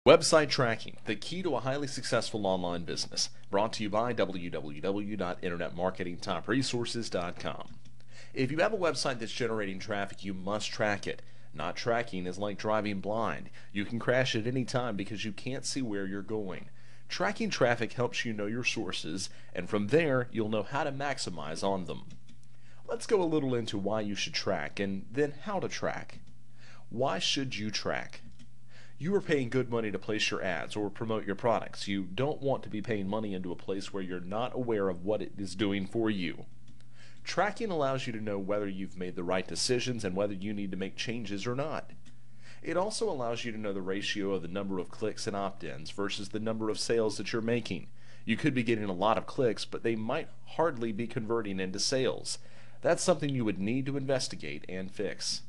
Website tracking, the key to a highly successful online business. Brought to you by www.internetmarketingtopresources.com. If you have a website that's generating traffic, you must track it. Not tracking is like driving blind. You can crash at any time because you can't see where you're going. Tracking traffic helps you know your sources, and from there, you'll know how to maximize on them. Let's go a little into why you should track and then how to track. Why should you track? You are paying good money to place your ads or promote your products. You don't want to be paying money into a place where you're not aware of what it is doing for you. Tracking allows you to know whether you've made the right decisions and whether you need to make changes or not. It also allows you to know the ratio of the number of clicks and opt-ins versus the number of sales that you're making. You could be getting a lot of clicks, but they might hardly be converting into sales. That's something you would need to investigate and fix.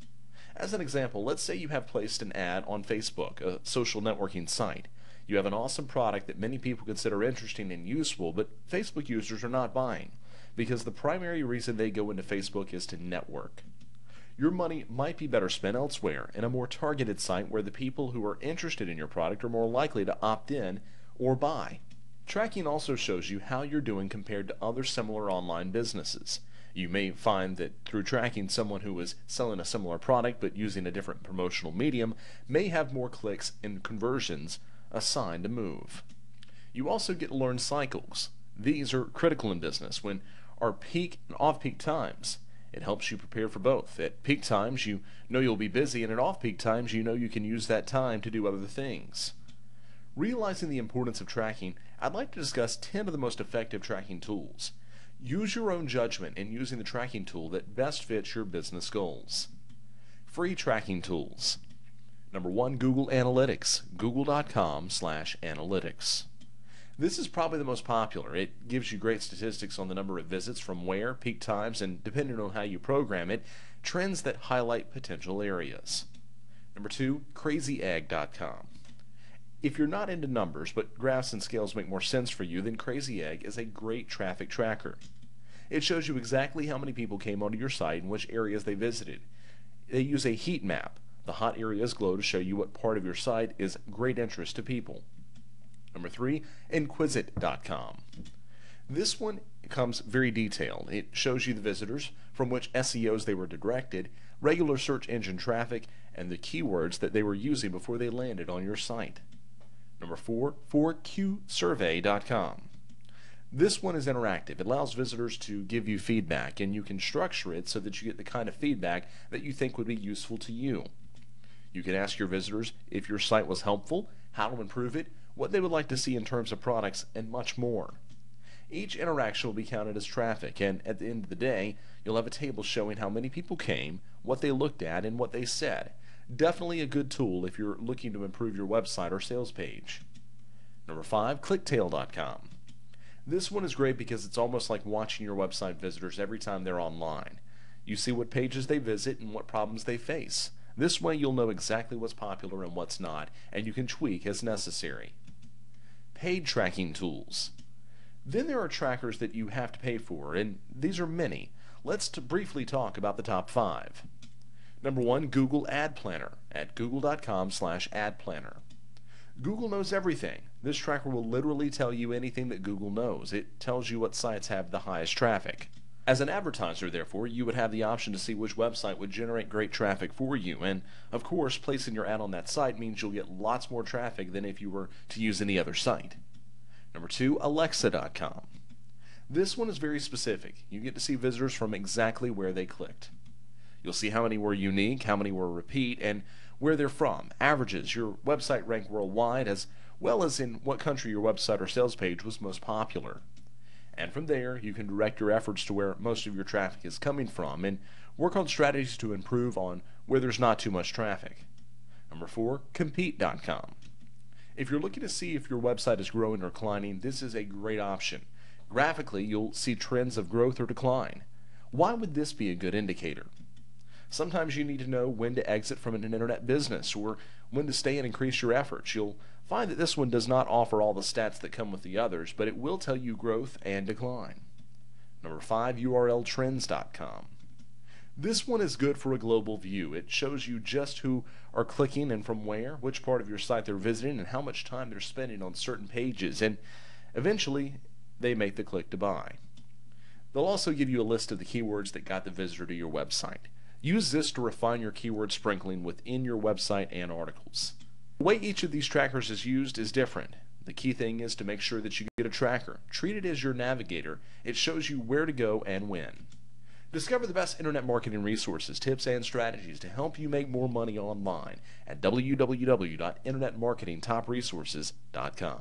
As an example, let's say you have placed an ad on Facebook, a social networking site. You have an awesome product that many people consider interesting and useful, but Facebook users are not buying because the primary reason they go into Facebook is to network. Your money might be better spent elsewhere, in a more targeted site where the people who are interested in your product are more likely to opt in or buy. Tracking also shows you how you're doing compared to other similar online businesses. You may find that through tracking, someone who is selling a similar product but using a different promotional medium may have more clicks and conversions, a sign to move. You also get to learn cycles. These are critical in business when are peak and off-peak times. It helps you prepare for both. At peak times, you know you'll be busy, and at off-peak times, you know you can use that time to do other things. Realizing the importance of tracking, I'd like to discuss 10 of the most effective tracking tools. Use your own judgment in using the tracking tool that best fits your business goals. Free tracking tools. Number 1, Google Analytics, google.com/analytics. This is probably the most popular. It gives you great statistics on the number of visits from where, peak times, and depending on how you program it, trends that highlight potential areas. Number 2, crazyegg.com. If you're not into numbers, but graphs and scales make more sense for you, then Crazy Egg is a great traffic tracker. It shows you exactly how many people came onto your site and which areas they visited. They use a heat map. The hot areas glow to show you what part of your site is great interest to people. Number 3, Inquisit.com. This one comes very detailed. It shows you the visitors, from which SEOs they were directed, regular search engine traffic, and the keywords that they were using before they landed on your site. Number 4, 4QSurvey.com. This one is interactive. It allows visitors to give you feedback, and you can structure it so that you get the kind of feedback that you think would be useful to you. You can ask your visitors if your site was helpful, how to improve it, what they would like to see in terms of products, and much more. Each interaction will be counted as traffic, and at the end of the day, you'll have a table showing how many people came, what they looked at, and what they said. Definitely a good tool if you're looking to improve your website or sales page. Number 5, Clicktail.com. This one is great because it's almost like watching your website visitors every time they're online. You see what pages they visit and what problems they face. This way you'll know exactly what's popular and what's not, and you can tweak as necessary. Paid tracking tools. Then there are trackers that you have to pay for, and these are many. Let's briefly talk about the top 5. Number 1, Google Ad Planner at google.com/adplanner. Google knows everything. This tracker will literally tell you anything that Google knows. It tells you what sites have the highest traffic. As an advertiser, therefore, you would have the option to see which website would generate great traffic for you, and of course, placing your ad on that site means you'll get lots more traffic than if you were to use any other site. Number 2, Alexa.com. This one is very specific. You get to see visitors from exactly where they clicked. You'll see how many were unique, how many were repeat, and where they're from, averages, your website rank worldwide, as well as in what country your website or sales page was most popular. And from there, you can direct your efforts to where most of your traffic is coming from and work on strategies to improve on where there's not too much traffic. Number 4, Compete.com. If you're looking to see if your website is growing or declining, this is a great option. Graphically, you'll see trends of growth or decline. Why would this be a good indicator? Sometimes you need to know when to exit from an internet business or when to stay and increase your efforts. You'll find that this one does not offer all the stats that come with the others, but it will tell you growth and decline. Number 5, URLtrends.com. This one is good for a global view. It shows you just who are clicking and from where, which part of your site they're visiting, and how much time they're spending on certain pages, and eventually they make the click to buy. They'll also give you a list of the keywords that got the visitor to your website. Use this to refine your keyword sprinkling within your website and articles. The way each of these trackers is used is different. The key thing is to make sure that you get a tracker. Treat it as your navigator. It shows you where to go and when. Discover the best internet marketing resources, tips, and strategies to help you make more money online at www.internetmarketingtopresources.com.